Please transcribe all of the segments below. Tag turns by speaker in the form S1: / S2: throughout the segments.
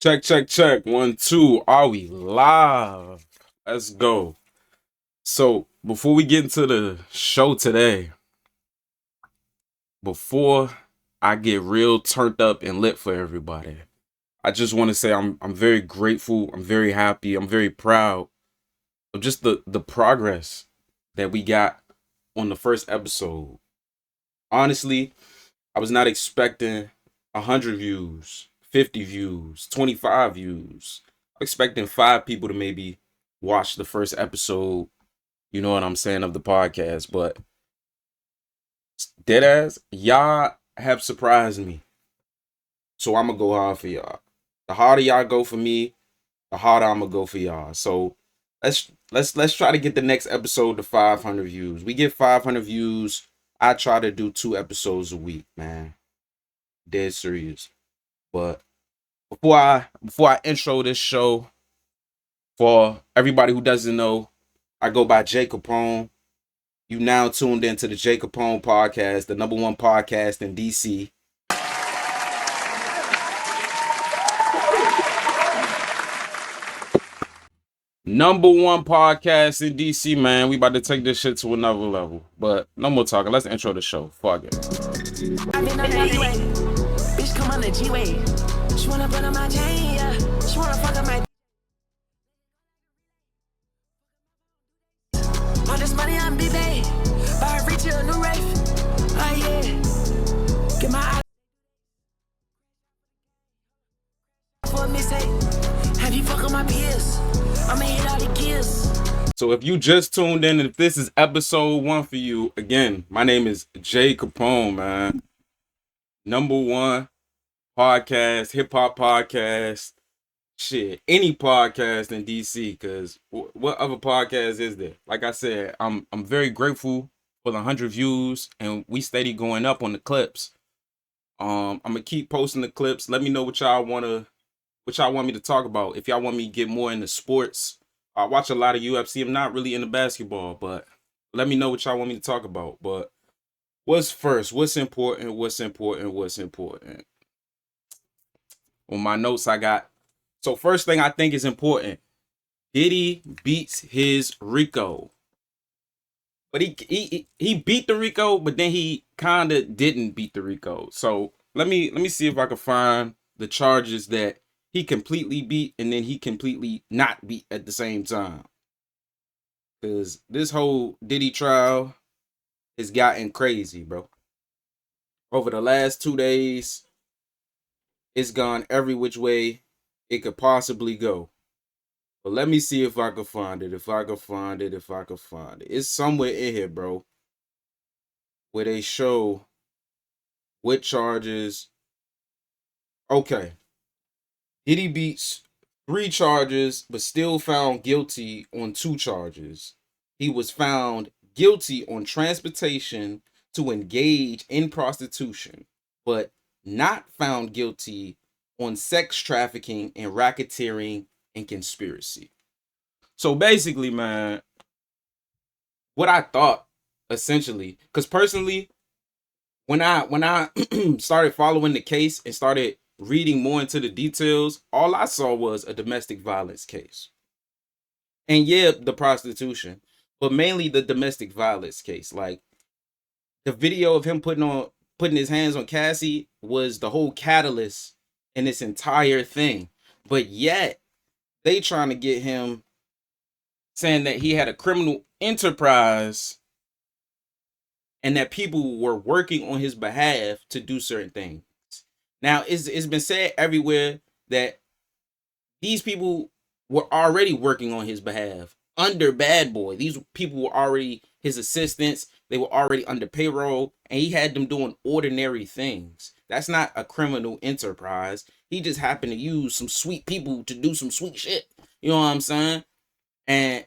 S1: Check, check, check. 1, 2. Are we live? Let's go. So, before we get into the show today, before I get real turned up and lit for everybody, I just want to say I'm very grateful. I'm very happy. I'm very proud of just the progress that we got on the first episode. Honestly, I was not expecting 100 views, 50 views, 25 views. I'm expecting 5 people to maybe watch the first episode, you know what I'm saying, of the podcast. But deadass, y'all have surprised me. So I'm gonna go hard for y'all. The harder y'all go for me, the harder I'm gonna go for y'all. So let's try to get the next episode to 500 views. We get 500 views. I try to do 2 episodes a week, man. Dead serious. But before I intro this show, for everybody who doesn't know, I go by Jae Kapone. You now tuned into the Jae Kapone Podcast, the #1 podcast in DC. #1 podcast in DC, man. We about to take this shit to another level. But no more talking. Let's intro the show. Fuck it.
S2: I've been on the E-way. Bitch, come on the G-way. She wanna put on my chain, yeah. She wanna fuck on my... All this money on B-Bay. Buy a reach a new race. Oh, yeah. Get my eye for a mistake. Have you fuck on my PS? I'ma hit all the gears.
S1: So if you just tuned in, and if this is episode 1 for you, again, my name is Jae Kapone, man. #1 podcast, hip hop podcast, shit, any podcast in DC. Cause what other podcast is there? Like I said, I'm very grateful for the 100 views, and we steady going up on the clips. I'm gonna keep posting the clips. Let me know what y'all want me to talk about. If y'all want me to get more into sports, I watch a lot of UFC. I'm not really into basketball, but let me know what y'all want me to talk about. But what's first? What's important? On my notes I got. So first thing I think is important. Diddy beats his RICO. But he beat the RICO, but then he kinda didn't beat the RICO. So let me see if I can find the charges that he completely beat and then he completely not beat at the same time. Cause this whole Diddy trial has gotten crazy, bro. Over the last 2 days, it's gone every which way it could possibly go. But let me see if I can find it. If I can find it. It's somewhere in here, bro, where they show what charges. Okay. Diddy beats 3 charges, but still found guilty on 2 charges. He was found guilty on transportation to engage in prostitution, but not found guilty on sex trafficking and racketeering and conspiracy. So basically, man, what I thought essentially, because personally, when I started following the case and started reading more into the details, all I saw was a domestic violence case. And yeah, the prostitution, but mainly the domestic violence case. Like the video of him putting his hands on Cassie was the whole catalyst in this entire thing. But yet they trying to get him saying that he had a criminal enterprise and that people were working on his behalf to do certain things. Now, it's been said everywhere that these people were already working on his behalf under Bad Boy. These people were already his assistants. They were already under payroll, and he had them doing ordinary things. That's not a criminal enterprise. He just happened to use some sweet people to do some sweet shit. You know what I'm saying? And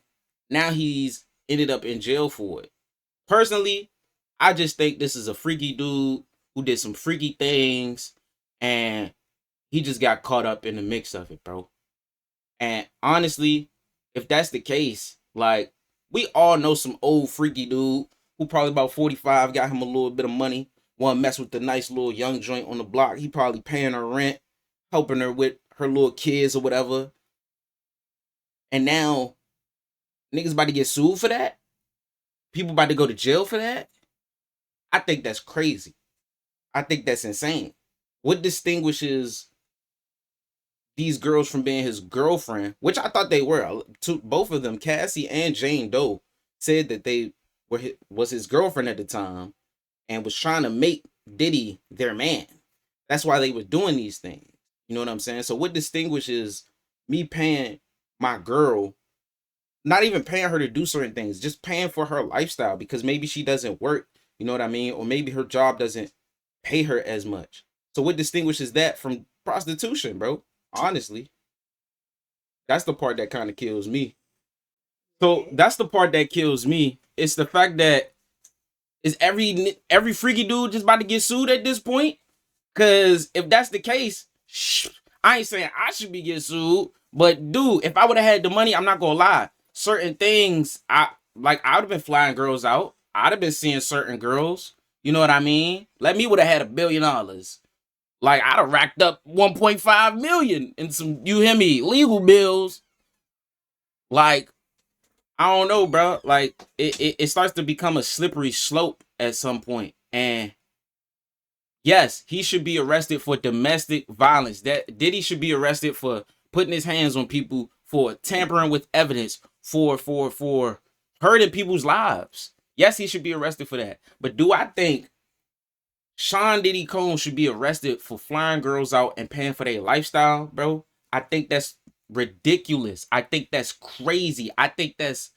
S1: now he's ended up in jail for it. Personally, I just think this is a freaky dude who did some freaky things, and he just got caught up in the mix of it, bro. And honestly, if that's the case, like, we all know some old freaky dude who probably about 45, got him a little bit of money, want to mess with the nice little young joint on the block. He probably paying her rent, helping her with her little kids or whatever. And now niggas about to get sued for that. People about to go to jail for that. I think that's crazy. I think that's insane. What distinguishes these girls from being his girlfriend, which I thought they were. Both of them, Cassie and Jane Doe, said that they was his girlfriend at the time and was trying to make Diddy their man. That's why they were doing these things. You know what I'm saying? So what distinguishes me paying my girl, not even paying her to do certain things, just paying for her lifestyle because maybe she doesn't work, you know what I mean? Or maybe her job doesn't pay her as much. So what distinguishes that from prostitution, bro? Honestly, that's the part that kind of kills me. So that's the part that kills me. It's the fact that is every freaky dude just about to get sued at this point? Because if that's the case, I ain't saying I should be getting sued, but dude, if I would have had the money, I'm not gonna lie. Certain things, I would have been flying girls out. I'd have been seeing certain girls. You know what I mean? Let me would have had $1 billion. Like, I'd have racked up 1.5 million in some, you hear me, legal bills. Like, I don't know, bro. Like, it starts to become a slippery slope at some point. And yes, he should be arrested for domestic violence. That Diddy should be arrested for putting his hands on people, for tampering with evidence, for hurting people's lives. Yes, he should be arrested for that. But do I think Sean Diddy Combs should be arrested for flying girls out and paying for their lifestyle, bro? I think that's ridiculous. I think that's crazy. I think that's,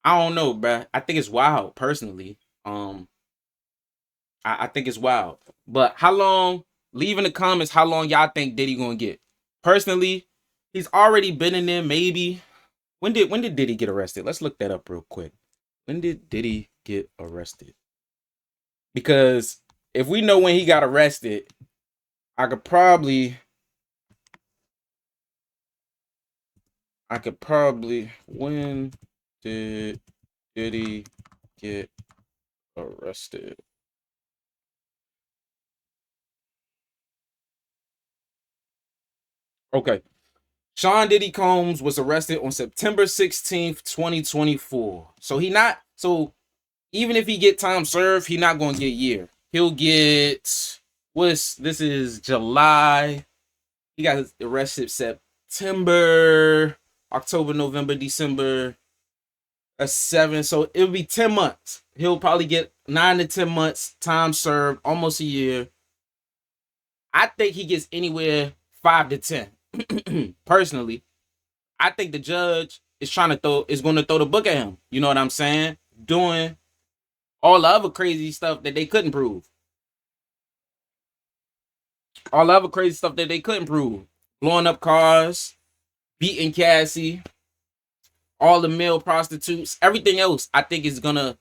S1: I don't know, bro. I think it's wild, personally. I think it's wild. But how long, leave in the comments how long y'all think Diddy gonna get. Personally, he's already been in there, maybe. When did Diddy get arrested? Let's look that up real quick. When did Diddy get arrested? Because if we know when he got arrested, I could probably, when did Diddy get arrested? Okay. Sean Diddy Combs was arrested on September 16th, 2024. So even if he get time served, he not going to get a year. He'll get, this is July. He got arrested September, October, November, December. That's 7. So it'll be 10 months. He'll probably get 9 to 10 months time served, almost a year. I think he gets anywhere 5 to 10. Personally, I think the judge is going to throw the book at him. You know what I'm saying? Doing all the other crazy stuff that they couldn't prove. Blowing up cars, beating Cassie, all the male prostitutes, everything else. I think is gonna.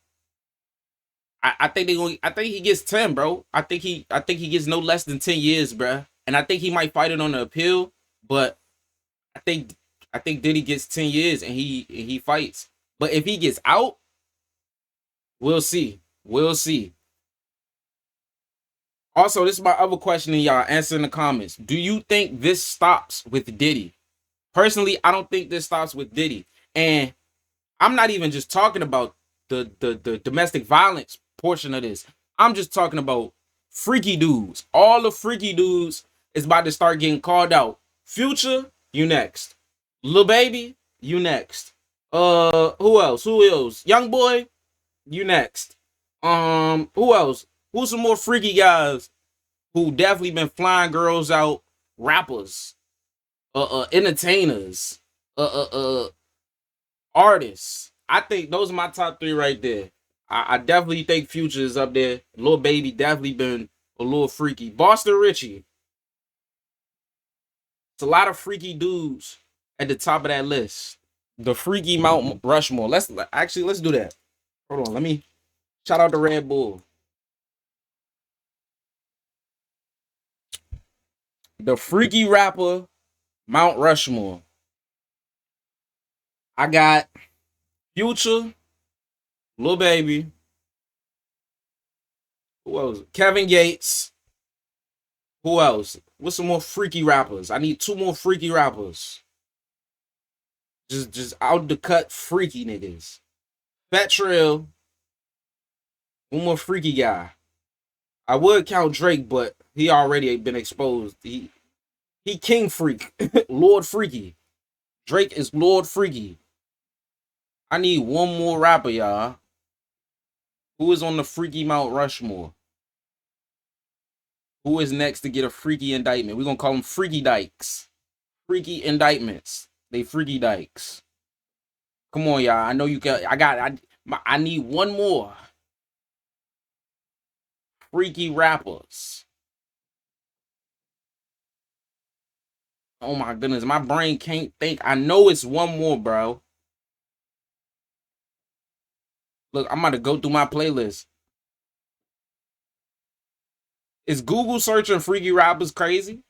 S1: I think he gets 10, bro. I think he gets no less than 10 years, bro. And I think he might fight it on the appeal, but I think Diddy gets 10 years and he fights. But if he gets out, we'll see. Also, this is my other question, and y'all answer in the comments. Do you think this stops with Diddy? Personally, I don't think this stops with Diddy. And I'm not even just talking about the domestic violence portion of this. I'm just talking about freaky dudes. All the freaky dudes is about to start getting called out. Future, you next. Lil Baby, you next. Who else? Young Boy, you next. Who else? Who's some more freaky guys who definitely been flying girls out? Rappers, entertainers, artists. I think those are my top 3 right there. I definitely think Future is up there. Lil Baby definitely been a little freaky. Boston Richie. It's a lot of freaky dudes at the top of that list. The freaky Mount Rushmore. Let's do that. Hold on, let me shout out to Red Bull. The freaky rapper Mount Rushmore. I got Future, Lil Baby. Who else? Kevin Gates. Who else? What's some more freaky rappers? I need 2 more freaky rappers. Just out the cut freaky niggas. Fat Trail. 1 more freaky guy. I would count Drake, but he already been exposed. He King Freak. Lord Freaky. Drake is Lord Freaky. I need 1 more rapper, y'all. Who is on the freaky Mount Rushmore? Who is next to get a freaky indictment? We're going to call them Freaky Dykes. Freaky indictments. They Freaky Dykes. Come on, y'all. I know you can. I need 1 more. Freaky rappers. Oh my goodness. My brain can't think. I know it's 1 more, bro. Look, I'm about to go through my playlist. Is Google searching freaky rappers crazy?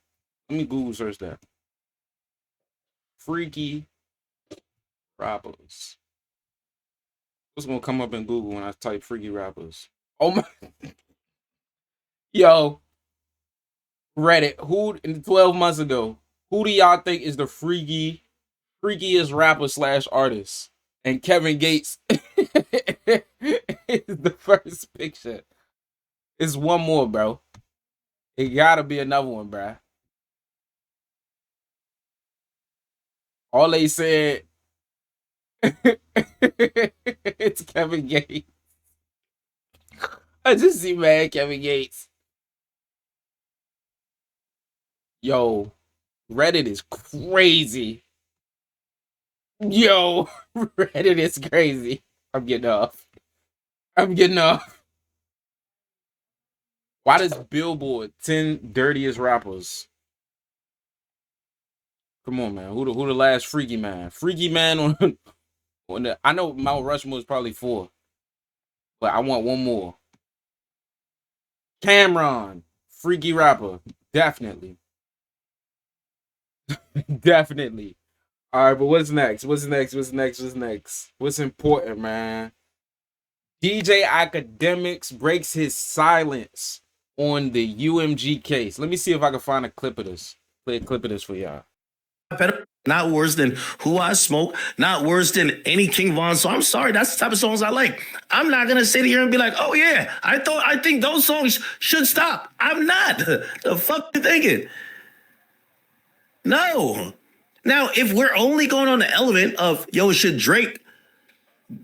S1: Let me Google search that. Freaky rappers. What's gonna come up in Google when I type freaky rappers? Oh my. Yo. Reddit. Who 12 months ago? Who do y'all think is the freakiest rapper / artist? And Kevin Gates is the first picture. It's 1 more, bro. It gotta be another one, bro. All they said, it's Kevin Gates. I just see mad Kevin Gates. Yo, Reddit is crazy. Yo, Reddit is crazy. I'm getting off. Why does Billboard 10 dirtiest rappers? Come on, man. Who the last freaky man? Freaky man on the. I know Mount Rushmore is probably 4, but I want 1 more. Cameron, freaky rapper, definitely. Definitely. All right, but what's next? What's important, man? DJ Akademiks breaks his silence on the UMG case. Let me see if I can find a clip of this. Play a clip of this for y'all.
S3: Not worse than Who I Smoke, not worse than any King Von song. I'm sorry, that's the type of songs I like. I'm not gonna sit here and be like, oh yeah, I think those songs should stop. I'm not. The fuck you thinking? No. Now, if we're only going on the element of, yo, should Drake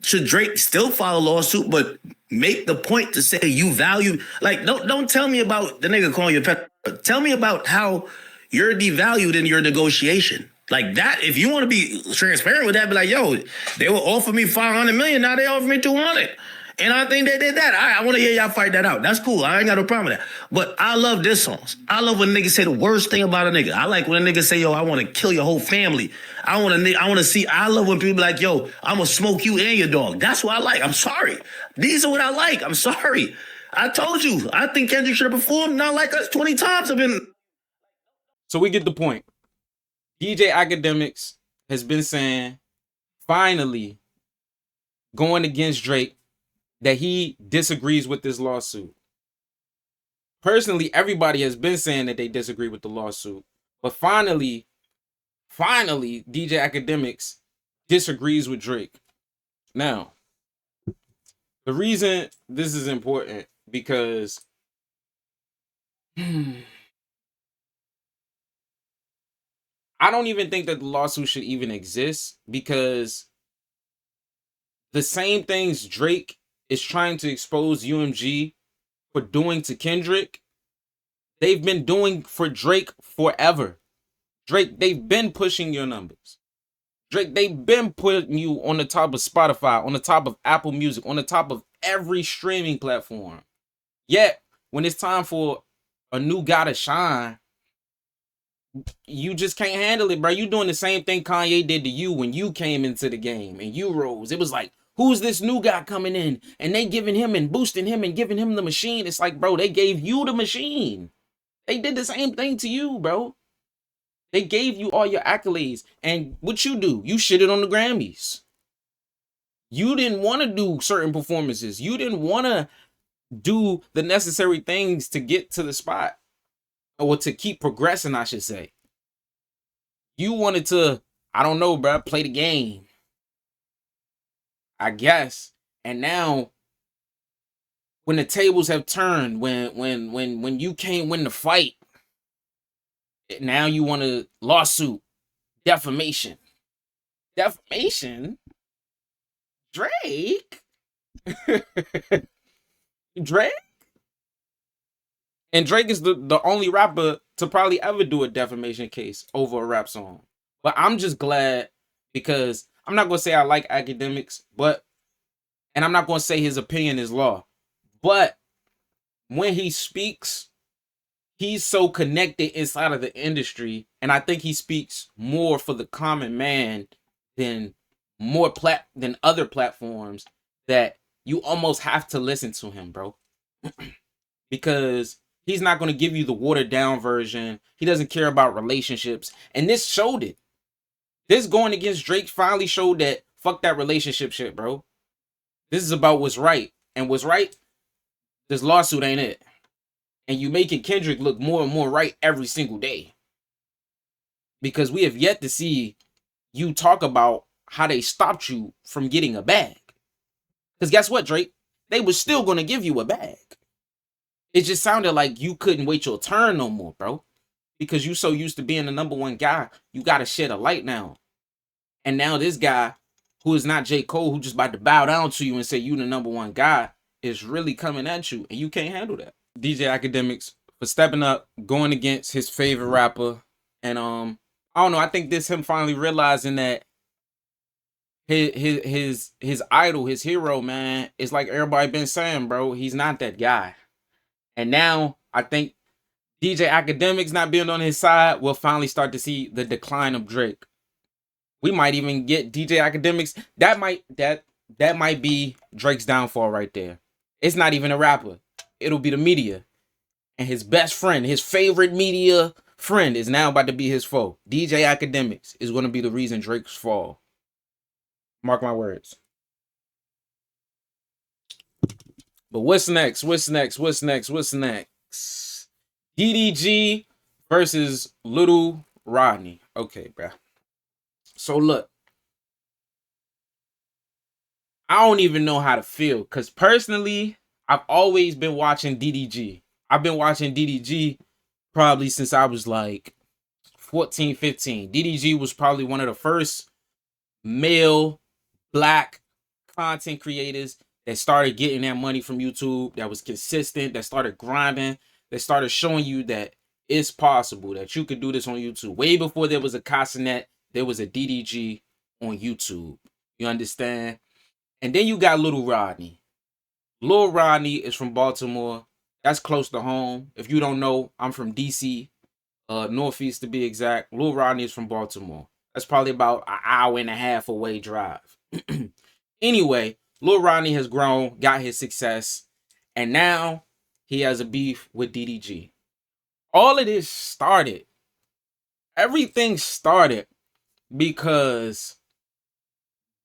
S3: still file a lawsuit, but make the point to say you value, like, don't tell me about the nigga calling you a pet. Tell me about how you're devalued in your negotiation. Like that, if you want to be transparent with that, be like, yo, they will offer me $500 million, now they offer me 200. And I think they did that. I want to hear y'all fight that out. That's cool. I ain't got no problem with that. But I love this songs. I love when niggas say the worst thing about a nigga. I like when a nigga say, yo, I want to kill your whole family. I love when people be like, yo, I'm going to smoke you and your dog. That's what I like. I'm sorry. These are what I like. I'm sorry. I told you. I think Kendrick should have performed Not Like Us 20 times.
S1: So we get the point. DJ Akademiks has been saying, finally, going against Drake, that he disagrees with this lawsuit. Personally, everybody has been saying that they disagree with the lawsuit. But finally, DJ Akademiks disagrees with Drake. Now, the reason this is important, because I don't even think that the lawsuit should even exist, because the same things Drake is trying to expose UMG for doing to Kendrick, they've been doing for Drake forever. Drake, they've been pushing your numbers. Drake, they've been putting you on the top of Spotify, on the top of Apple Music, on the top of every streaming platform. Yet, when it's time for a new guy to shine, you just can't handle it, bro. You doing the same thing Kanye did to you when you came into the game and you rose. It was like, who's this new guy coming in? And they giving him and boosting him and giving him the machine. It's like, bro, they gave you the machine. They did the same thing to you, bro. They gave you all your accolades. And what you do? You shitted on the Grammys. You didn't want to do certain performances. You didn't want to do the necessary things to get to the spot. or to keep progressing, I should say. You wanted to, I don't know, bro, play the game, I guess. And now, when the tables have turned, when you can't win the fight, now you want a lawsuit, defamation. Defamation? Drake? Drake? And Drake is the only rapper to probably ever do a defamation case over a rap song. But I'm just glad, because I'm not going to say I like Akademiks, and I'm not going to say his opinion is law. But when he speaks, he's so connected inside of the industry, and I think he speaks more for the common man than other platforms, that you almost have to listen to him, bro. Because he's not going to give you the watered down version. He doesn't care about relationships. And this showed it. This going against Drake finally showed that fuck that relationship shit, bro. This is about what's right. And what's right, this lawsuit ain't it. And you making Kendrick look more and more right every single day. Because we have yet to see you talk about how they stopped you from getting a bag. Because guess what, Drake? They were still going to give you a bag. It just sounded like you couldn't wait your turn no more, bro. Because you so used to being the number one guy, you got to shed a light now. And now this guy, who is not J. Cole, who just about to bow down to you and say you the number one guy, is really coming at you, and you can't handle that. DJ Akademiks for stepping up, going against his favorite rapper. And I don't know, I think this him finally realizing that his idol, his hero, man, is like everybody been saying, bro, he's not that guy. And now I think DJ Akademiks not being on his side, we'll finally start to see the decline of Drake. We might even get DJ Akademiks. That might be Drake's downfall right there. It's not even a rapper. It'll be the media. And his best friend, his favorite media friend, is now about to be his foe. DJ Akademiks is going to be the reason Drake's fall. Mark my words. But what's next? DDG versus Lil Rodney. Okay, bro. So look, I don't even know how to feel, because personally, I've always been watching DDG. I've been watching DDG probably since I was like 14, 15. DDG was probably one of the first male black content creators that started getting that money from YouTube, that was consistent, that started grinding, that started showing you that it's possible, that you could do this on YouTube. Way before there was a Casanet, there was a DDG on YouTube. You understand? And then you got Lil Rodney. Lil Rodney is from Baltimore. That's close to home. If you don't know, I'm from DC, Northeast to be exact. Lil Rodney is from Baltimore. That's probably about an hour and a half away drive. Anyway, Lil Rodney has grown, got his success, and now he has a beef with DDG. All of this started, everything started because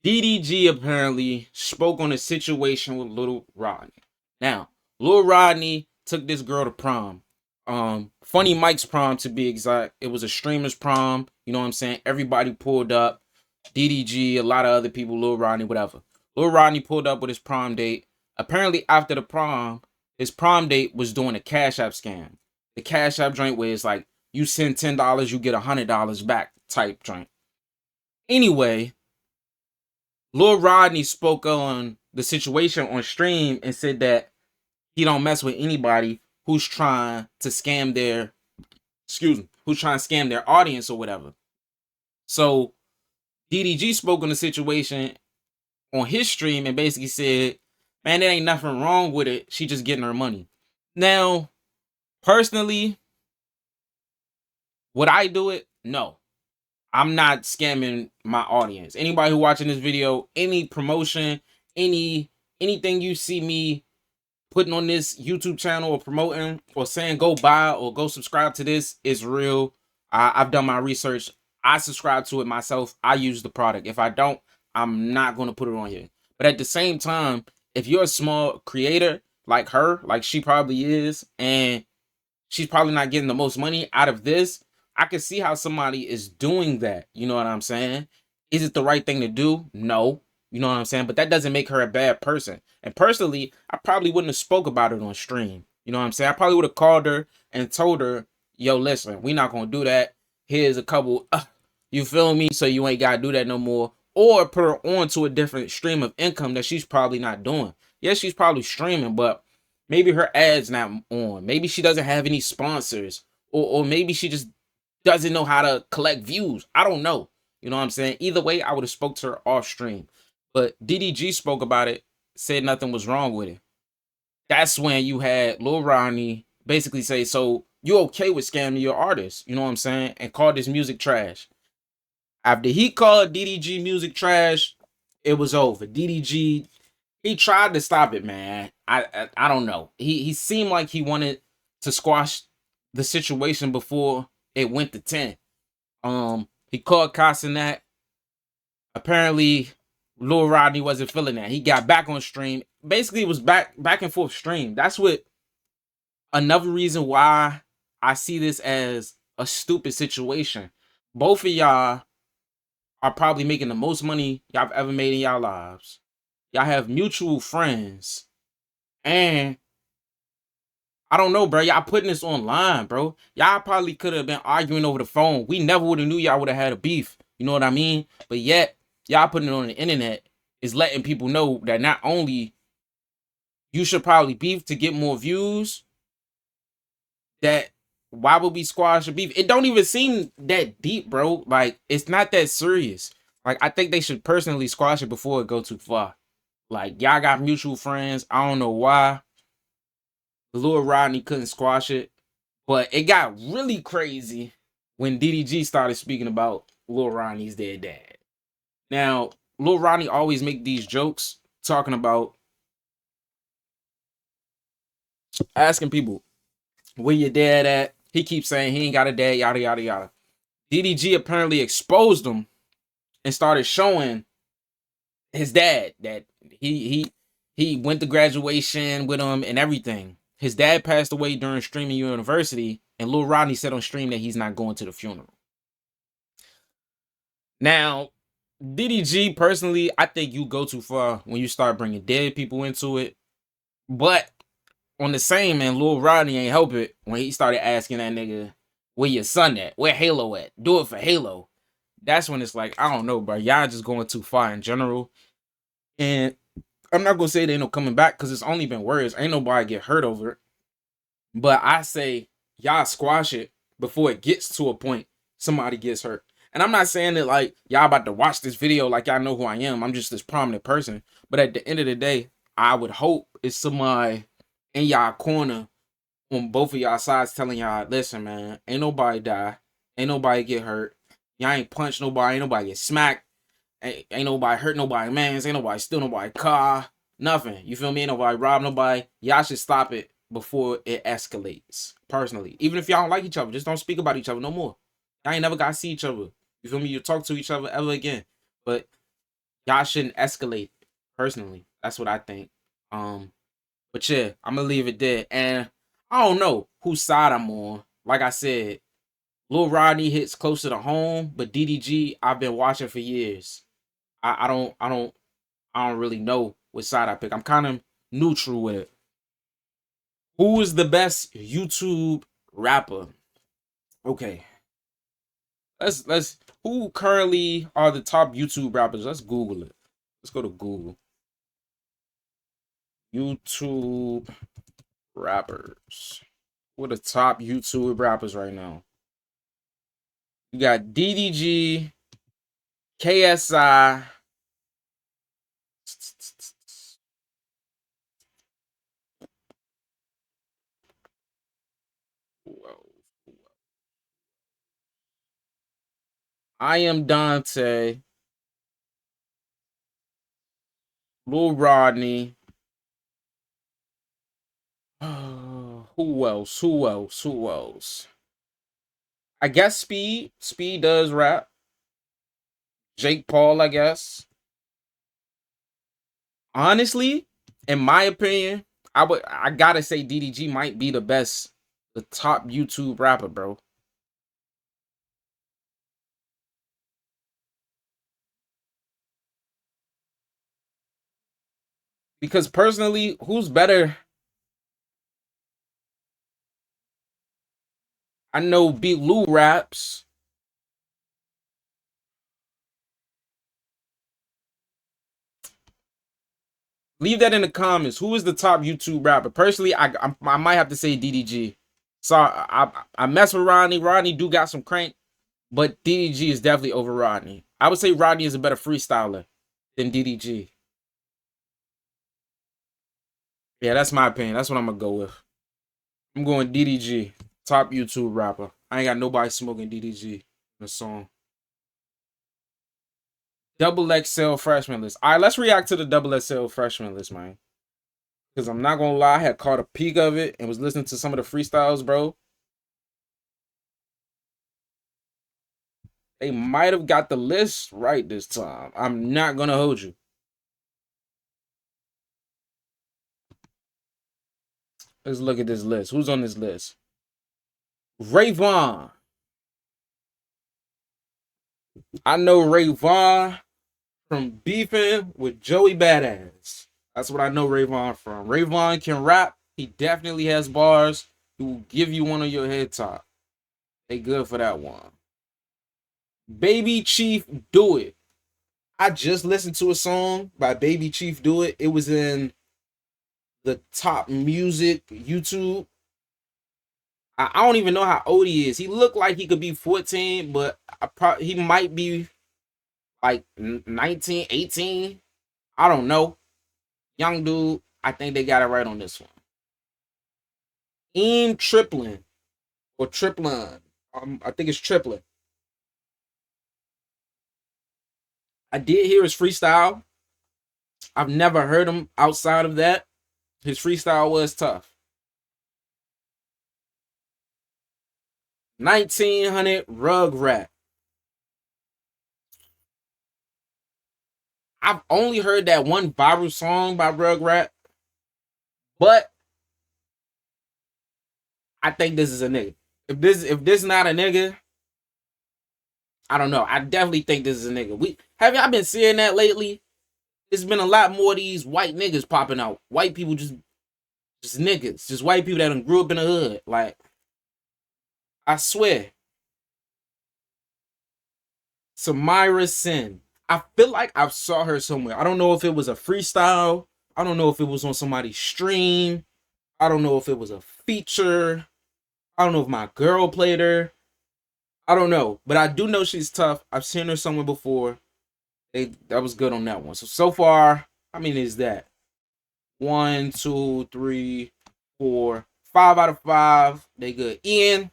S1: DDG apparently spoke on a situation with Lil Rodney. Now, Lil Rodney took this girl to prom. Funny Mike's prom to be exact. It was a streamer's prom. You know what I'm saying? Everybody pulled up. DDG, a lot of other people, Lil Rodney, whatever. Lil Rodney pulled up with his prom date. Apparently, after the prom, his prom date was doing a Cash App scam. The Cash App joint where it's like, you send $10, you get $100 back type joint. Anyway, Lil Rodney spoke on the situation on stream and said that he don't mess with anybody who's trying to scam their, audience or whatever. So DDG spoke on the situation on his stream and basically said, man, there ain't nothing wrong with it. She just getting her money. Now, personally, would I do it? No. I'm not scamming my audience. Anybody who watching this video, any promotion, anything you see me putting on this YouTube channel or promoting or saying go buy or go subscribe to this is real. I've done my research. I subscribe to it myself. I use the product. If I don't, I'm not going to put it on here. But at the same time, if you're a small creator like her, like she probably is, and she's probably not getting the most money out of this. I can see how somebody is doing that. You know what I'm saying? Is it the right thing to do? No. You know what I'm saying? But that doesn't make her a bad person. And personally, I probably wouldn't have spoke about it on stream. You know what I'm saying? I probably would have called her and told her, yo, listen, we not going to do that. Here's a couple, you feel me? So you ain't got to do that no more. Or put her on to a different stream of income that she's probably not doing. Yes, she's probably streaming, but maybe her ad's not on. Maybe she doesn't have any sponsors. Or maybe she just doesn't know how to collect views. I don't know. You know what I'm saying? Either way, I would have spoke to her off stream. But DDG spoke about it, said nothing was wrong with it. That's when you had Lil Rodney basically say, so you okay with scamming your artist? You know what I'm saying? And called this music trash. After he called DDG music trash, it was over. DDG, he tried to stop it, man. I don't know. He seemed like he wanted to squash the situation before it went to 10. He called Castanet. Apparently, Lil Rodney wasn't feeling that. He got back on stream. Basically, it was back and forth stream. That's what another reason why I see this as a stupid situation. Both of y'all are probably making the most money y'all have ever made in y'all lives. Y'all have mutual friends. And I don't know, bro. Y'all putting this online, bro. Y'all probably could have been arguing over the phone. We never would have knew y'all would have had a beef. You know what I mean? But yet, y'all putting it on the internet is letting people know that not only you should probably beef to get more views, that why would we squash a beef? It don't even seem that deep, bro. Like, it's not that serious. Like, I think they should personally squash it before it go too far. Like, y'all got mutual friends. I don't know why Lil Rodney couldn't squash it. But it got really crazy when DDG started speaking about Lil Rodney's dead dad. Now, Lil Rodney always make these jokes talking about asking people, where your dad at? He keeps saying he ain't got a dad, yada, yada, yada. DDG apparently exposed him and started showing his dad that he went to graduation with him and everything. His dad passed away during streaming university, and Lil Rodney said on stream that he's not going to the funeral. Now, DDG, personally, I think you go too far when you start bringing dead people into it. But on the same, man, Lil Rodney ain't help it when he started asking that nigga, where your son at? Where Halo at? Do it for Halo. That's when it's like, I don't know, bro. Y'all just going too far in general. And I'm not going to say there ain't no coming back because it's only been words. Ain't nobody get hurt over it. But I say, y'all squash it before it gets to a point somebody gets hurt. And I'm not saying that, like, y'all about to watch this video like y'all know who I am. I'm just this prominent person. But at the end of the day, I would hope it's somebody in y'all corner on both of y'all sides telling y'all, listen, man, ain't nobody die. Ain't nobody get hurt. Y'all ain't punch nobody. Ain't nobody get smacked. Ain't nobody hurt nobody, man. Ain't nobody steal nobody car. Nothing. You feel me? Ain't nobody rob nobody. Y'all should stop it before it escalates. Personally. Even if y'all don't like each other, just don't speak about each other no more. Y'all ain't never got to see each other. You feel me? You talk to each other ever again. But y'all shouldn't escalate. Personally. That's what I think. But yeah, I'm gonna leave it there. And I don't know whose side I'm on. Like I said, Lil Rodney hits closer to home, but DDG I've been watching for years. I don't really know what side I pick. I'm kind of neutral with it. Who is the best YouTube rapper? Okay. Let's who currently are the top YouTube rappers? Let's Google it. Let's go to Google. YouTube rappers. What are the top YouTube rappers right now? You got DDG, KSI. I am Dante. Lil Rodney. Who else? Who else? Who else? I guess Speed. Speed does rap. Jake Paul, I guess. Honestly, in my opinion, I gotta say DDG might be the best the top YouTube rapper, bro. Because personally, who's better? I know Big Lou raps. Leave that in the comments. Who is the top YouTube rapper? Personally, I might have to say DDG. So I mess with Rodney. Rodney do got some crank, but DDG is definitely over Rodney. I would say Rodney is a better freestyler than DDG. Yeah, that's my opinion. That's what I'm gonna go with. I'm going DDG, top YouTube rapper. I ain't got nobody smoking DDG in the song. XXL Freshman List. All right, let's react to the XXL Freshman List, man. Because I'm not gonna lie, I had caught a peek of it and was listening to some of the freestyles, bro. They might have got the list right this time. I'm not gonna hold you. Let's look at this list. Who's on this list? Ray Vaughn. I know Ray Vaughn from beefing with Joey Badass. That's what I know Ray Vaughn from. Ray Vaughn can rap. He definitely has bars. He will give you one on your head top. They good for that one. Baby Chief Do It. I just listened to a song by Baby Chief Do It. It was in the top music YouTube. I don't even know how old he is. He looked like he could be 14, but he might be like 19, 18. I don't know. Young dude. I think they got it right on this one. Triplin or Triplin. I think it's Triplin. I did hear his freestyle. I've never heard him outside of that. His freestyle was tough. 1900 Rugrat. I've only heard that one viral song by Rugrat, but I think this is a nigga. If this not a nigga, I don't know. I definitely think this is a nigga. Have y'all been seeing that lately? There's been a lot more of these white niggas popping out. White people just niggas. Just white people that done grew up in the hood. Like, I swear. Samira Sin. I feel like I saw her somewhere. I don't know if it was a freestyle. I don't know if it was on somebody's stream. I don't know if it was a feature. I don't know if my girl played her. I don't know. But I do know she's tough. I've seen her somewhere before. That was good on that one. So far, how many is that? 1, 2, 3, 4, 5 out of 5. They good. Ian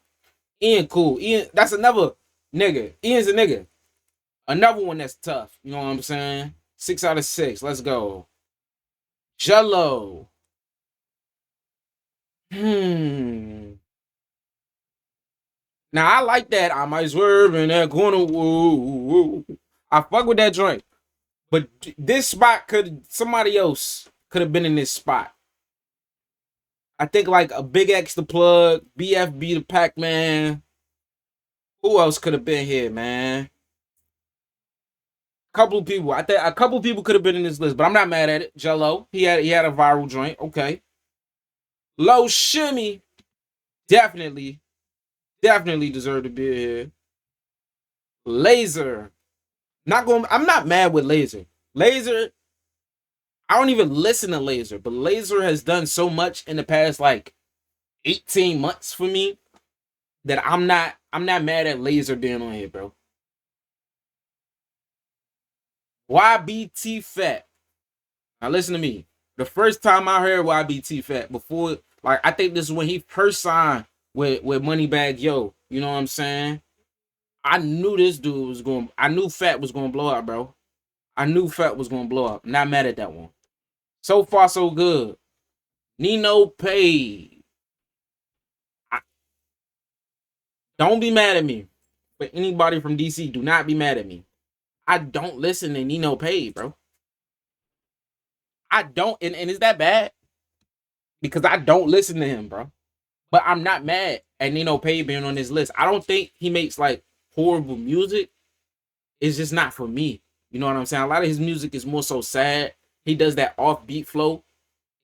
S1: cool. Ian, that's another nigga. Ian's a nigga. Another one that's tough. You know what I'm saying? 6 out of 6. Let's go. Jello. Now I like that. I might swerve in that corner. Woo. I fuck with that joint. But this spot somebody else could have been in this spot. I think like a Big X the Plug, BFB the Pac-Man. Who else could have been here, man? Couple of people. I think a couple of people could have been in this list, but I'm not mad at it. Jello, he had a viral joint. Okay. Low Shimmy, definitely deserved to be here. Laser, I'm not mad with Laser. Laser, I don't even listen to Laser, but Laser has done so much in the past like 18 months for me that I'm not mad at Laser being on here, bro. YBT Fat. Now listen to me. The first time I heard YBT Fat, before, like, I think this is when he first signed with Moneybagg Yo. You know what I'm saying? I knew this dude was I knew Fat was gonna blow up, bro. I knew Fat was gonna blow up. Not mad at that one. So far, so good. Nino Pay. Don't be mad at me. But anybody from DC, do not be mad at me. I don't listen to Nino Pay, bro. I don't, and is that bad? Because I don't listen to him, bro. But I'm not mad at Nino Pay being on this list. I don't think he makes like horrible music. It's just not for me. You know what I'm saying? A lot of his music is more so sad. He does that offbeat flow.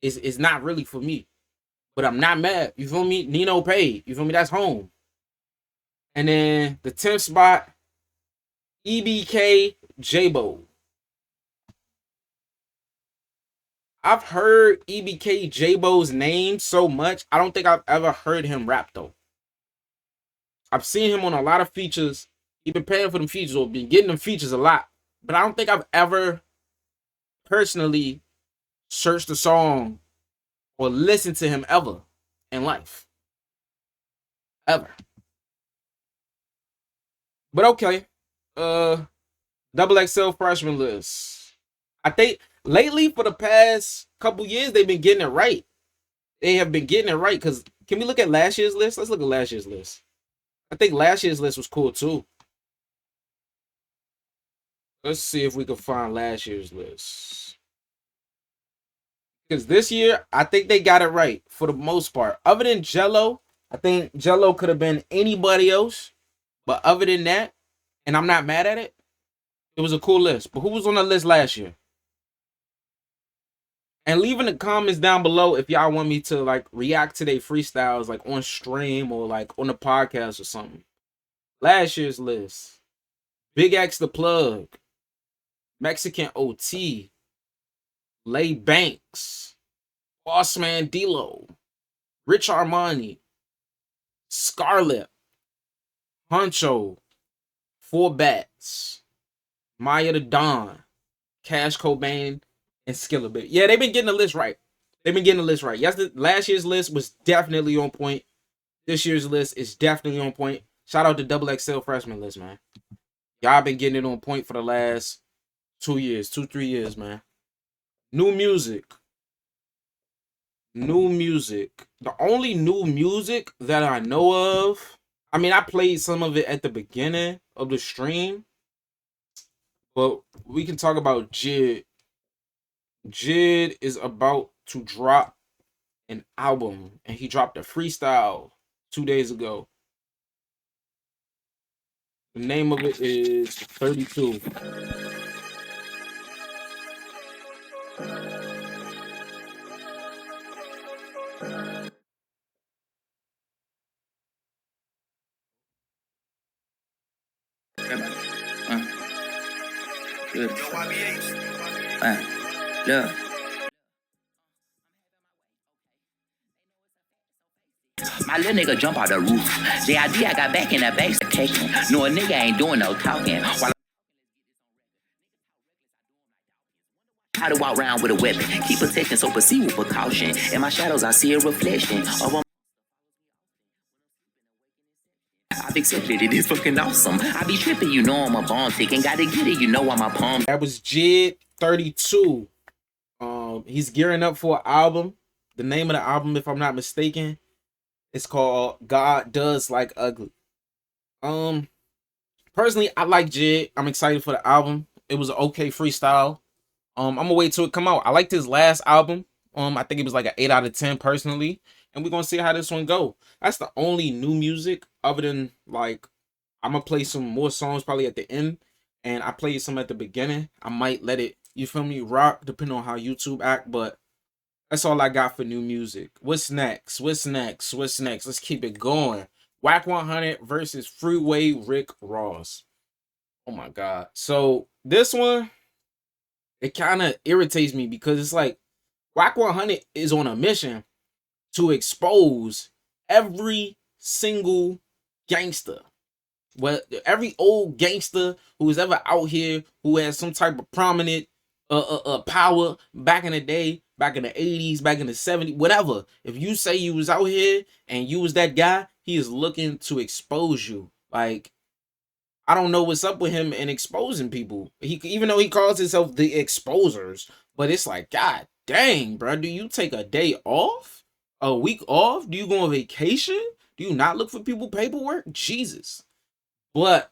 S1: It's not really for me. But I'm not mad. You feel me? Nino Pay. You feel me? That's home. And then the 10th spot, EBK J-Bo. I've heard EBK J-Bo's name so much. I don't think I've ever heard him rap though. I've seen him on a lot of features. He's been paying for them features or been getting them features a lot. But I don't think I've ever personally searched a song or listened to him ever in life. Ever. But okay. XXL Freshman List. I think lately for the past couple years they've been getting it right. They have been getting it right. Because can we look at last year's list? Let's look at last year's list. I think last year's list was cool too. Let's see if we can find last year's list. Because this year, I think they got it right for the most part. Other than Jello, I think Jello could have been anybody else. But other than that, and I'm not mad at it, it was a cool list. But who was on the list last year? And leave in the comments down below if y'all want me to like react to their freestyles like on stream or like on the podcast or something. Last year's list. Big X the Plug. Mexican OT. Lay Banks. Bossman D-Lo. Rich Armani. Scarlet. Huncho. Four Bats. Maya the Don. Cash Cobain. And Skilla Bit. Yeah, they've been getting the list right. Yes, last year's list was definitely on point. This year's list is definitely on point. Shout out to XXL Freshman List, man. Y'all been getting it on point for the last 3 years, man. New music. The only new music that I know of, I mean, I played some of it at the beginning of the stream, but we can talk about Jid. Jid is about to drop an album, and he dropped a freestyle 2 days ago. The name of it is 32.
S2: Yeah. My little nigga jump out the roof. JID, I got back in that base taking. No, a nigga ain't doing no talking. While how to walk around with a weapon. Keep protecting, so proceed with precaution. In my shadows, I see a reflection of a. I've accepted it. It's fucking awesome. I be tripping, you know I'm a bomb ticking. Gotta get it, you know I'm a palm.
S1: That was Jid 32. He's gearing up for an album. The name of the album, if I'm not mistaken, is called God Does Like Ugly. Personally, I like Jid. I'm excited for the album. It was an okay freestyle. I'm gonna wait till it come out. I liked his last album. I think it was like an 8 out of 10 personally. And we're gonna see how this one go. That's the only new music other than like I'm gonna play some more songs probably at the end. And I played some at the beginning. I might let it, you feel me, rock depending on how YouTube act, but that's all I got for new music. What's next? Let's keep it going. Wack 100 versus Freeway Rick Ross. Oh my God. So this one, it kind of irritates me because it's like Wack 100 is on a mission to expose every single gangster. Well, every old gangster who was ever out here who has some type of prominent power back in the day, back in the 80s, back in the 70s, whatever. If you say you was out here and you was that guy, he is looking to expose you. Like, I don't know what's up with him and exposing people. Even though he calls himself the exposers, but it's like, God dang, bro, do you take a day off? A week off? Do you go on vacation? Do you not look for people paperwork? Jesus. But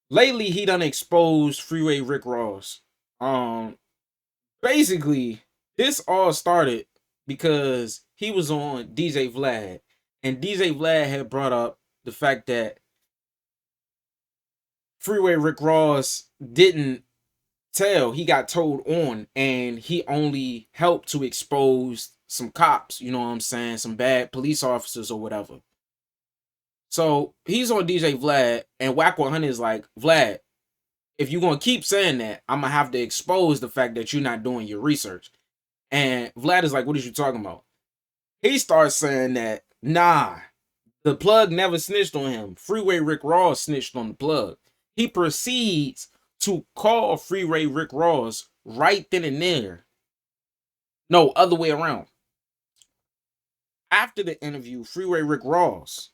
S1: lately he done exposed Freeway Rick Ross. Basically, this all started because he was on DJ Vlad, and DJ Vlad had brought up the fact that Freeway Rick Ross didn't tell, he got told on, and he only helped to expose some cops, you know what I'm saying, some bad police officers or whatever. So he's on DJ Vlad, and Wack 100 is like, Vlad, if you're gonna keep saying that, I'm gonna have to expose the fact that you're not doing your research. And Vlad is like, what are you talking about? He starts saying that, nah, the plug never snitched on him. Freeway Rick Ross snitched on the plug. He proceeds to call Freeway Rick Ross right then and there. No, other way around. After the interview, Freeway Rick Ross,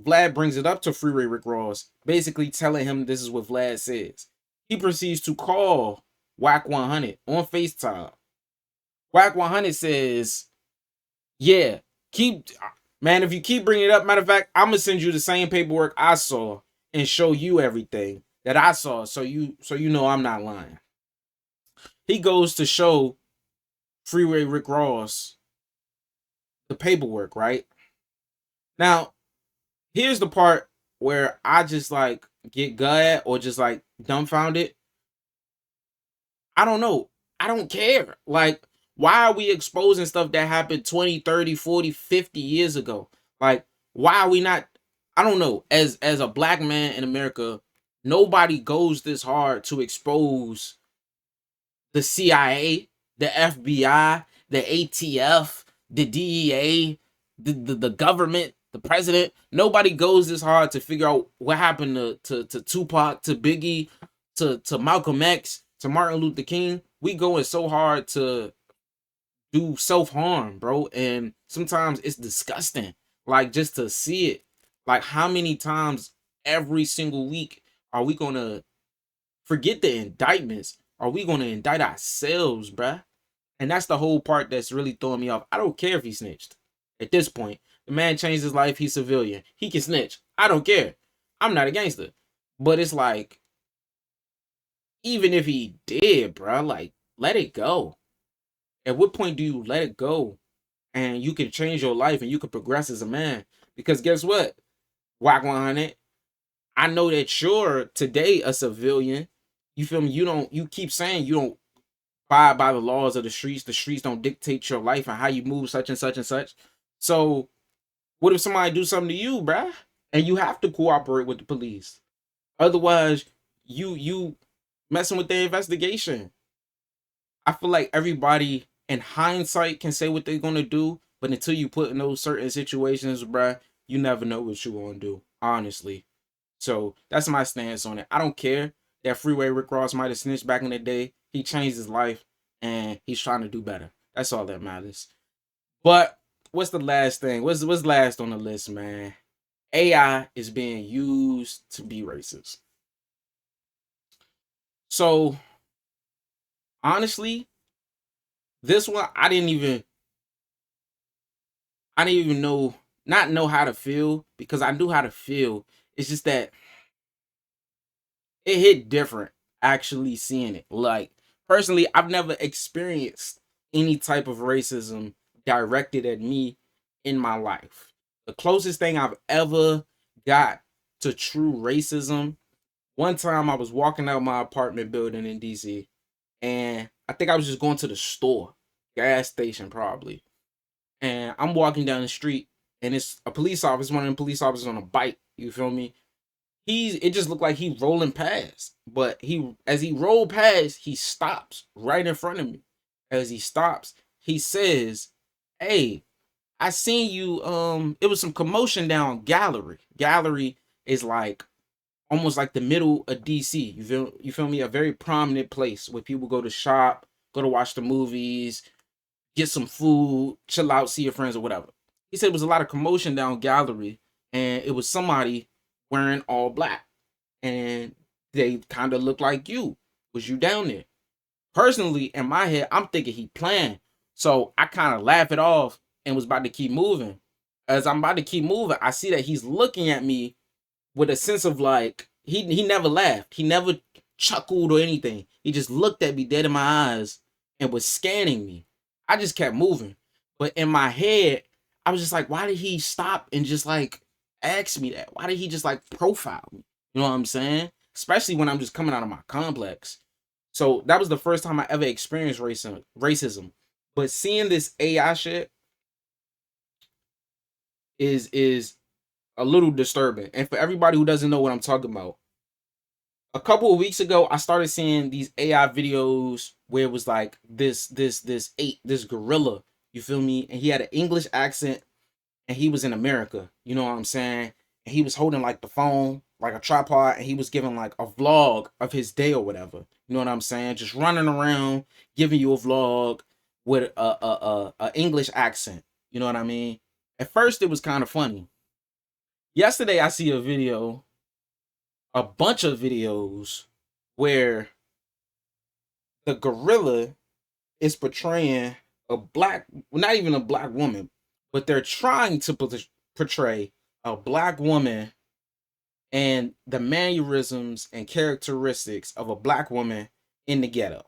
S1: Vlad brings it up to Freeway Rick Ross, basically telling him this is what Vlad says. He proceeds to call Wack 100 on FaceTime. Wack 100 says, yeah, if you keep bringing it up, matter of fact, I'm gonna send you the same paperwork I saw and show you everything that I saw, so you know I'm not lying. He goes to show Freeway Rick Ross the paperwork, right? Now, here's the part where I just like get gut or just like dumbfounded. I don't know. I don't care. Like, why are we exposing stuff that happened 20, 30, 40, 50 years ago? Like, why are we not, I don't know, as a black man in America, nobody goes this hard to expose the CIA, the FBI, the ATF, the DEA, the government, the president. Nobody goes this hard to figure out what happened to Tupac, to Biggie, to Malcolm X, to Martin Luther King. We going so hard to do self-harm, bro. And sometimes it's disgusting. Like, just to see it. Like, how many times every single week are we going to forget the indictments? Are we going to indict ourselves, bruh? And that's the whole part that's really throwing me off. I don't care if he snitched. At this point, the man changed his life. He's civilian. He can snitch. I don't care. I'm not a gangster. But it's like, even if he did, bruh, like, let it go. At what point do you let it go and you can change your life and you can progress as a man? Because guess what? Wack 100, I know that you're today a civilian. You feel me? You keep saying you don't abide by the laws of the streets. The streets don't dictate your life and how you move, such and such and such. So what if somebody do something to you, bruh? And you have to cooperate with the police. Otherwise, you messing with their investigation. I feel like everybody in hindsight can say what they're gonna do, but until you put in those certain situations, bruh, you never know what you're gonna do, honestly. So that's my stance on it. I don't care that Freeway Rick Ross might have snitched back in the day. He changed his life and he's trying to do better. That's all that matters. But what's the last thing? What's last on the list, man? AI is being used to be racist. So honestly, this one I didn't even know how to feel, because I knew how to feel. It's just that it hit different actually seeing it. Like, personally, I've never experienced any type of racism directed at me in my life. The closest thing I've ever got to true racism, one time I was walking out my apartment building in DC, and I think I was just going to the store, gas station probably. And I'm walking down the street, and it's a police officer, one of them police officers on a bike, you feel me? It just looked like he rolling past. But as he rolled past, he stops right in front of me. As he stops, he says, "Hey, I seen you, it was some commotion down Gallery." Gallery is like almost like the middle of DC. You feel me? A very prominent place where people go to shop, go to watch the movies, get some food, chill out, see your friends or whatever. He said it was a lot of commotion down Gallery, and it was somebody wearing all black, and they kind of looked like you. Was you down there? Personally, in my head, I'm thinking he planned. So I kind of laugh it off and was about to keep moving. As I'm about to keep moving, I see that he's looking at me with a sense of like, he never laughed. He never chuckled or anything. He just looked at me dead in my eyes and was scanning me. I just kept moving. But in my head, I was just like, why did he stop and just like ask me that? Why did he just like profile me? You know what I'm saying? Especially when I'm just coming out of my complex. So that was the first time I ever experienced racism. But seeing this AI shit is a little disturbing. And for everybody who doesn't know what I'm talking about, a couple of weeks ago, I started seeing these AI videos where it was like this gorilla, you feel me? And he had an English accent and he was in America, you know what I'm saying? And he was holding like the phone, like a tripod, and he was giving like a vlog of his day or whatever. You know what I'm saying? Just running around, giving you a vlog with a English accent. You know what I mean? At first, it was kind of funny. Yesterday, I see a bunch of videos where the gorilla is portraying a black, well, not even a black woman, but they're trying to portray a black woman and the mannerisms and characteristics of a black woman in the ghetto.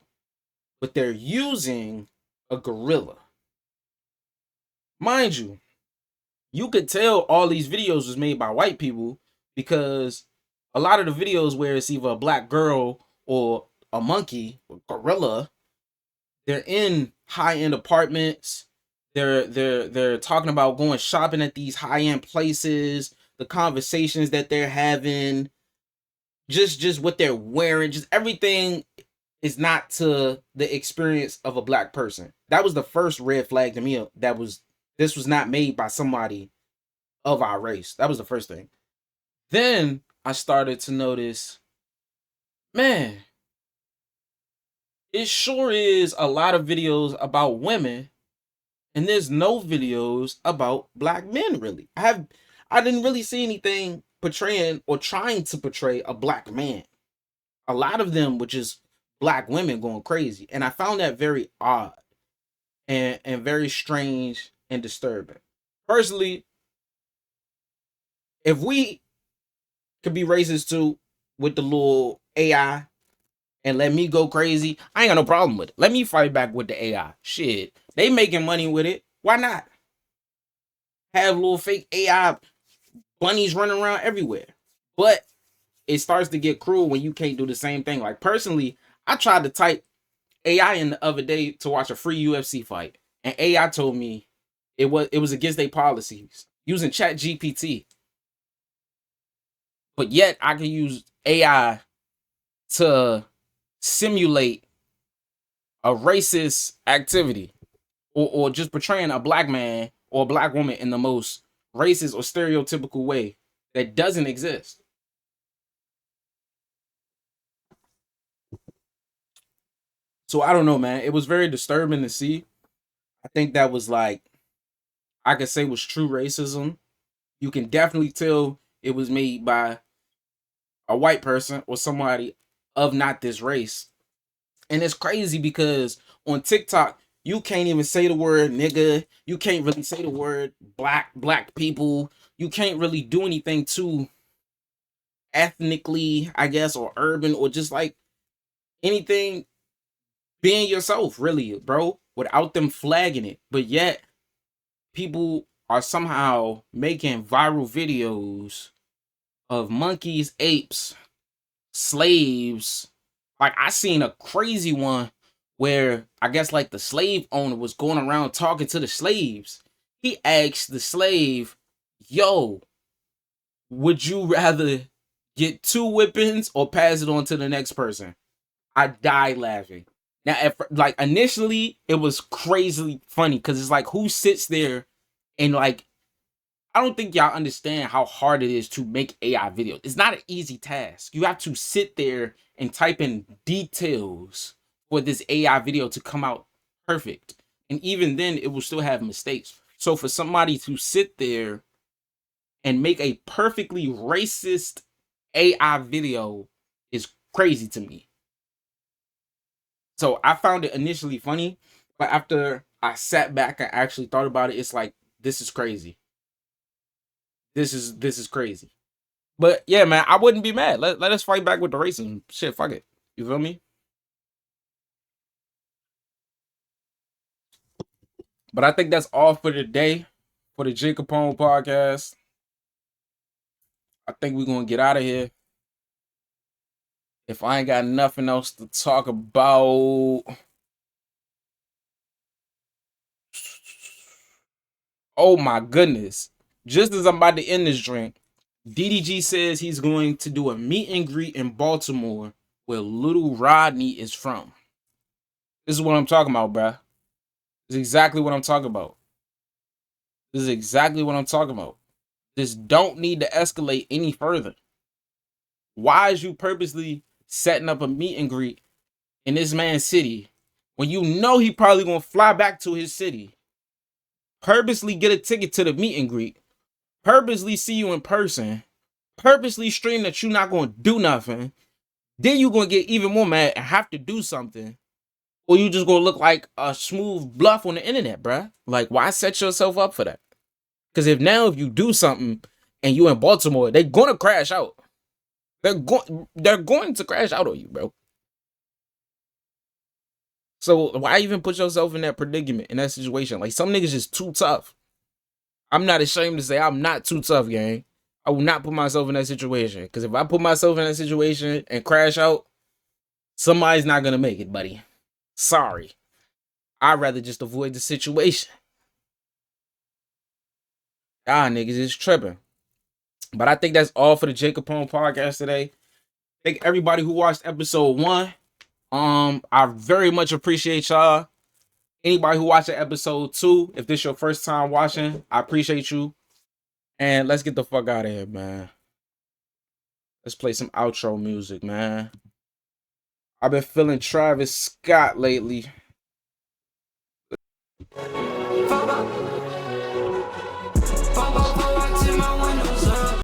S1: But they're using a gorilla. Mind you, you could tell all these videos was made by white people because a lot of the videos where it's either a black girl or a monkey or gorilla, they're in high-end apartments. They're talking about going shopping at these high-end places, the conversations that they're having, just what they're wearing, just everything is not to the experience of a black person. That was the first red flag to me. This was not made by somebody of our race. That was the first thing. Then I started to notice, man, it sure is a lot of videos about women, and there's no videos about black men, really. I didn't really see anything portraying or trying to portray a black man. A lot of them were just black women going crazy. And I found that very odd and very strange and disturbing. Personally, if we could be racist too with the little AI and let me go crazy, I ain't got no problem with it. Let me fight back with the AI. Shit, they making money with it. Why not? Have little fake AI bunnies running around everywhere. But it starts to get cruel when you can't do the same thing. Like personally, I tried to type AI in the other day to watch a free UFC fight, and AI told me it was against their policies using Chat GPT. But yet I can use AI to simulate a racist activity or just portraying a black man or a black woman in the most racist or stereotypical way that doesn't exist. So I don't know, man. It was very disturbing to see. I think that was like, I could say was true racism. You can definitely tell it was made by a white person or somebody of not this race. And it's crazy because on TikTok, you can't even say the word nigga. You can't really say the word black people. You can't really do anything too ethnically, I guess, or urban, or just like anything being yourself, really, bro, without them flagging it. But yet, people are somehow making viral videos of monkeys, apes, slaves. Like, I seen a crazy one where I guess like the slave owner was going around talking to the slaves. He asked the slave, yo, would you rather get 2 whippings or pass it on to the next person? I died laughing. Now, like initially, it was crazily funny because it's like, who sits there and like, I don't think y'all understand how hard it is to make AI videos. It's not an easy task. You have to sit there and type in details for this AI video to come out perfect. And even then, it will still have mistakes. So for somebody to sit there and make a perfectly racist AI video is crazy to me. So I found it initially funny, but after I sat back and actually thought about it, it's like, this is crazy. This is crazy. But yeah, man, I wouldn't be mad. Let us fight back with the racism. Shit, fuck it. You feel me? But I think that's all for today for the Jae Kapone Podcast. I think we're going to get out of here. If I ain't got nothing else to talk about. Oh my goodness. Just as I'm about to end this drink, DDG says he's going to do a meet and greet in Baltimore where Lil Rodney is from. This is what I'm talking about, bruh. This is exactly what I'm talking about. This is exactly what I'm talking about. This don't need to escalate any further. Why is you purposely setting up a meet and greet in this man's city when you know he probably gonna fly back to his city? Purposely get a ticket to the meet and greet. Purposely see you in person. Purposely stream that you're not gonna do nothing. Then you gonna get even more mad and have to do something. Or you just gonna look like a smooth bluff on the internet, bruh. Like, why set yourself up for that? Because if you do something and you in Baltimore, they're gonna crash out. They're going to crash out on you, bro. So why even put yourself in that predicament, in that situation? Like, some niggas just too tough. I'm not ashamed to say I'm not too tough, gang. I will not put myself in that situation. Because if I put myself in that situation and crash out, somebody's not gonna make it, buddy. Sorry. I'd rather just avoid the situation. Niggas is tripping. But I think that's all for the Jae Kapone Podcast today. Thank everybody who watched episode 1. I very much appreciate y'all. Anybody who watched episode 2, if this your first time watching, I appreciate you. And let's get the fuck out of here, man. Let's play some outro music, man. I've been feeling Travis Scott lately.